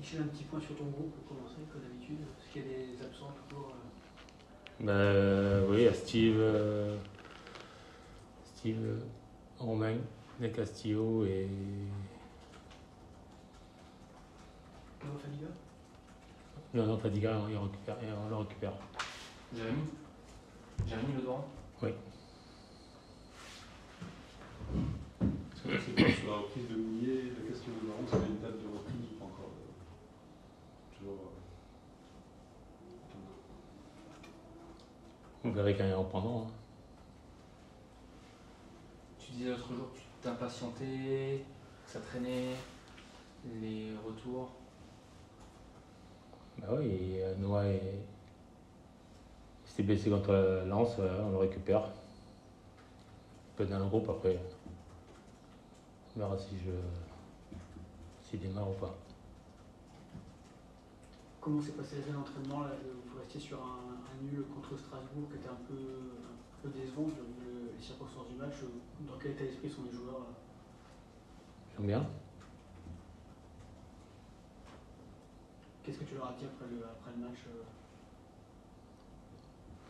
Michel, un petit point sur ton groupe pour commencer, comme d'habitude. Est-ce qu'il y a des absents toujours Oui, il y a Steve Romain, De Castillo et. Noah Fadiga? Non, Fadiga, on le récupère. Jérémy Ledouan. Oui. C'est pas sur la reprise de Mounier, de Castillo de Laurent, c'est une date de reprise ou pas encore toujours. Vous verrez quand ils reprendront. Hein. Tu disais l'autre jour que tu t'impatientais, que ça traînait, les retours. Bah oui, Noah il s'est blessé contre Lens, on le récupère. Il peut être dans le groupe après. On verra s'il démarre ou pas. Comment s'est passé l'entraînement là, vous restiez sur un nul contre Strasbourg qui était un peu décevant vu les circonstances du match. Dans quel état d'esprit sont les joueurs là? J'aime bien. Qu'est-ce que tu leur as dit après le match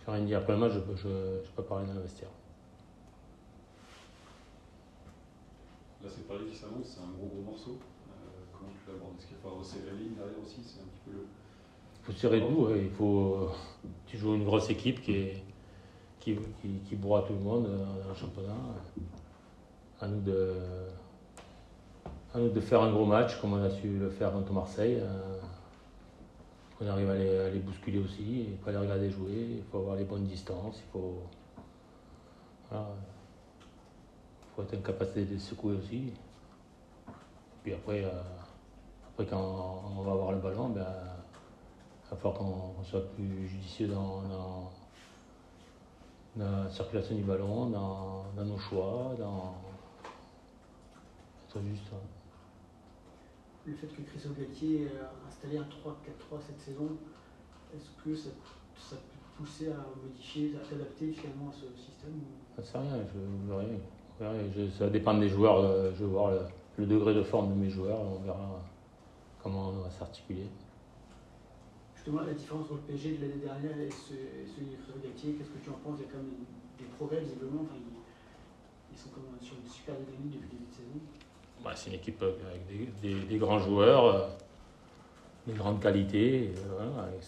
J'ai rien dit. Après le match, je peux pas parler dans le vestiaire. Là, c'est Paris qui s'annonce, c'est un gros morceau. Comment tu l'abordes? Est-ce qu'il faut resserrer la ligne derrière aussi? C'est un petit peu le. Il faut serrer tout, ouais. Tu joues une grosse équipe qui broie tout le monde dans le championnat. À nous de faire un gros match comme on a su le faire contre Marseille. On arrive à les bousculer aussi, il faut les regarder jouer, il faut avoir les bonnes distances, voilà. Faut être en capacité de les secouer aussi. Puis après quand on va avoir le ballon, il va falloir qu'on soit plus judicieux dans la circulation du ballon, dans nos choix, être juste. Hein. Le fait que Christophe Galtier ait installé un 3-4-3 cette saison, est-ce que ça peut te pousser à modifier, à t'adapter finalement à ce système Ça ne sert à rien, vous verrez. Ça dépend des joueurs, je vais voir le degré de forme de mes joueurs, on verra comment on va s'articuler. Justement, la différence entre le PSG de l'année dernière et celui de Christophe Galtier, qu'est-ce que tu en penses? Il y a quand même des progrès visiblement, ils sont comme sur une super dynamique depuis le début de saison. C'est une équipe avec des grands joueurs, des grandes qualités. Voilà, ils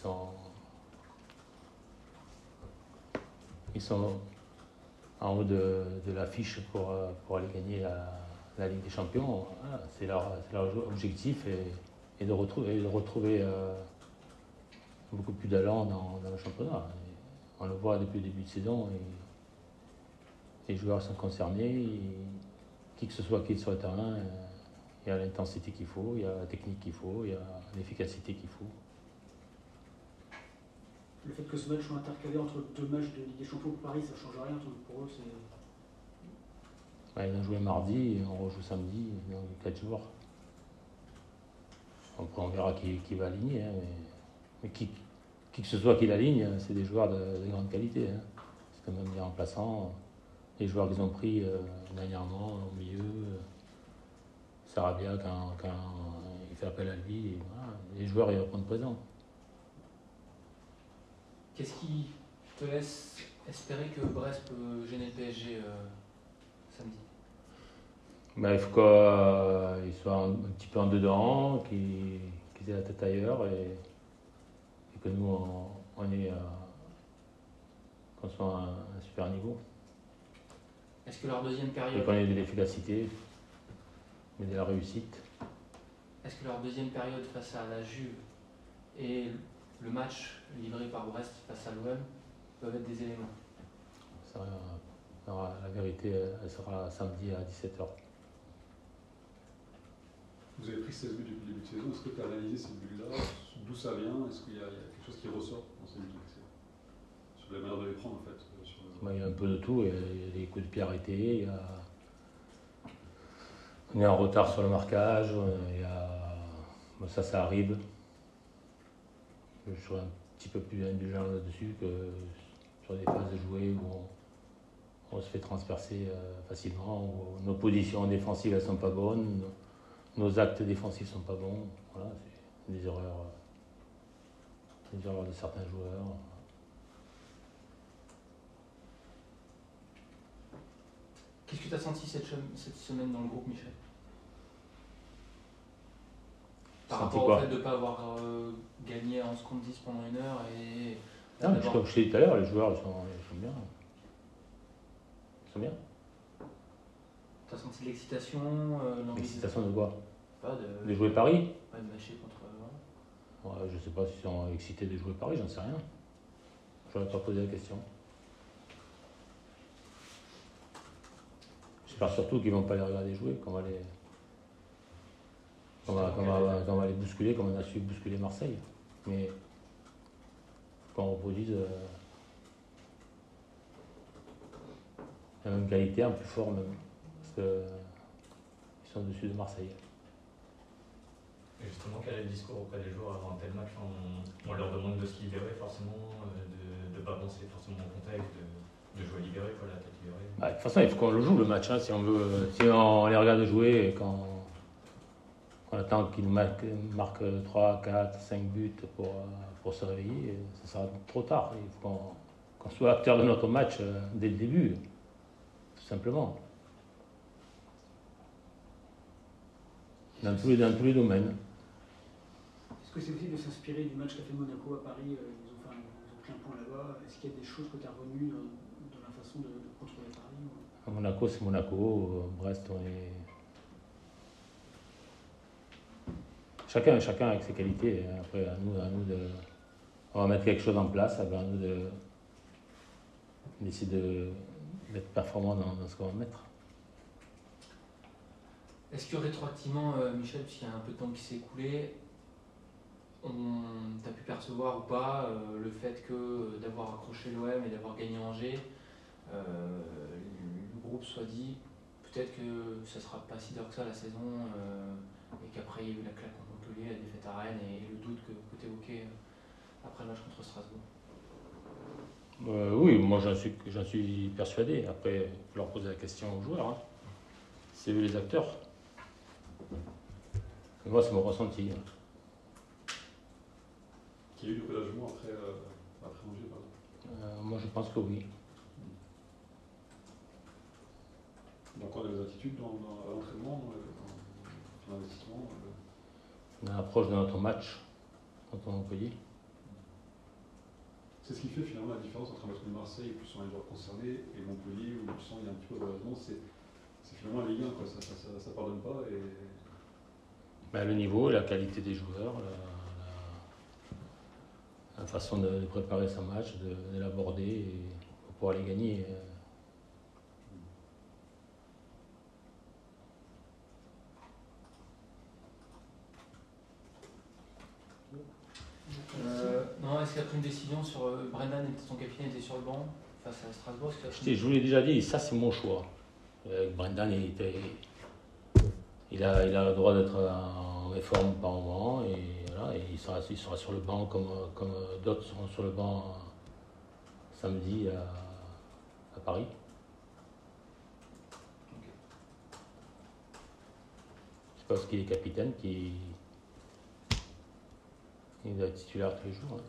sont en haut de l'affiche pour aller gagner la Ligue des Champions. Voilà, c'est leur objectif et de retrouver beaucoup plus d'allant dans le championnat. Et on le voit depuis le début de saison. Les joueurs sont concernés. Qui que ce soit qui est sur le terrain, il y a l'intensité qu'il faut, il y a la technique qu'il faut, il y a l'efficacité qu'il faut. Le fait que ce match soit intercalé entre deux matchs de Ligue des Champions pour Paris, ça ne change rien pour eux, Ils ont joué mardi, et on rejoue samedi, dans 4 jours. Après, on verra qui va aligner, hein, mais qui que ce soit qui l'aligne, c'est des joueurs de grande qualité. Hein. C'est quand même des remplaçants. Les joueurs qu'ils ont pris dernièrement au milieu, Sarabia quand il fait appel à lui, voilà, les joueurs ils reprennent présent. Qu'est-ce qui te laisse espérer que Brest peut gêner le PSG samedi? Il faut qu'ils soient un petit peu en dedans, qu'ils aient la tête ailleurs et que nous qu'on soit à un super niveau. Est-ce que leur deuxième Et période, qu'on ait de l'efficacité, mais de la réussite. est-ce que leur deuxième période face à la Juve et le match livré par Brest face à l'OM peuvent être des éléments? La vérité, elle sera samedi à 17h. Vous avez pris 16 buts depuis le début de saison. Est-ce que tu as analysé ces buts-là? D'où ça vient? Est-ce qu'il y a quelque chose qui ressort dans ces buts? Sur la manière de les prendre en fait Il y a un peu de tout. Il y a des coups de pied arrêtés. On est en retard sur le marquage. Ça arrive. Je serais un petit peu plus indulgent là-dessus que sur des phases de jouer où on se fait transpercer facilement, où nos positions défensives ne sont pas bonnes. Nos actes défensifs ne sont pas bons. Voilà, des erreurs de certains joueurs. Qu'est-ce que tu as senti cette semaine dans le groupe, Michel? Par Senti rapport quoi au fait de ne pas avoir gagné à 11 contre 10 pendant une heure et Non, mais comme je t'ai dit tout à l'heure, les joueurs ils sont bien. Ils sont bien. tu as senti de l'excitation, l'envie L'excitation de quoi? pas De jouer Paris? de matcher contre. Ouais, je ne sais pas s'ils sont excités de jouer Paris, j'en sais rien. Je n'aurais pas posé la question. J'espère surtout qu'ils ne vont pas les regarder jouer, qu'on va les bousculer, comme on a su bousculer Marseille. Mais qu'on reproduise la même qualité, un plus fort même. Parce qu'ils sont au-dessus de Marseille. Et justement, quel est le discours auprès des joueurs avant un tel match? On leur demande de se libérer forcément, de ne pas penser forcément au contexte, de jouer libéré, quoi, la tête libérée. Bah, de toute façon, il faut qu'on le joue le match, hein, si on les regarde jouer et qu'on attend qu'ils nous marquent 3, 4, 5 buts pour se réveiller, ça sera trop tard. Il faut qu'on soit acteur de notre match dès le début, tout simplement. Dans tous les domaines. Est-ce que c'est possible de s'inspirer du match qu'a fait Monaco à Paris? Ils ont pris un point là-bas. Est-ce qu'il y a des choses que tu as retenues dans la façon de contrôler Paris? À Monaco, c'est Monaco. Brest, on est. Chacun avec ses qualités. Après, à nous de. On va mettre quelque chose en place. À nous d'essayer d'être performant dans ce qu'on va mettre. Est-ce que rétroactivement, Michel, puisqu'il y a un peu de temps qui s'est écoulé, tu as pu percevoir ou pas le fait que d'avoir accroché l'OM et d'avoir gagné Angers, le groupe soit dit peut-être que ça ne sera pas si dur que ça la saison et qu'après il y a eu la claque contre Montpellier, la défaite à Rennes et le doute que tu évoquais après le match contre Strasbourg? Oui, moi j'en suis persuadé. Après, il faut leur poser la question aux joueurs. Hein. C'est eux les acteurs. Et moi, c'est mon ressenti. Hein. Qu'il y a eu du relâchement après Angers, par exemple? Moi, je pense que oui. Donc on a des attitudes à l'entraînement, dans l'investissement On approche de notre match contre Montpellier. C'est ce qui fait finalement la différence entre un match de Marseille, plus on a les joueurs concernés, et Montpellier, où tu sens qu'il y a un petit peu de relâchement. C'est finalement la Ligue 1, quoi. Ça pardonne pas. Le niveau, la qualité des joueurs, la façon de préparer son match, de l'aborder pour pouvoir les gagner. Non, est-ce qu'il a pris une décision sur Brendan, son capitaine était sur le banc face à Strasbourg? Je vous l'ai déjà dit, ça c'est mon choix. Brendan, il a le droit d'être en réforme par moment et voilà, et il sera sur le banc comme d'autres seront sur le banc samedi à Paris. Okay. C'est parce qu'il est capitaine qu'il doit être titulaire tous les jours. Hein.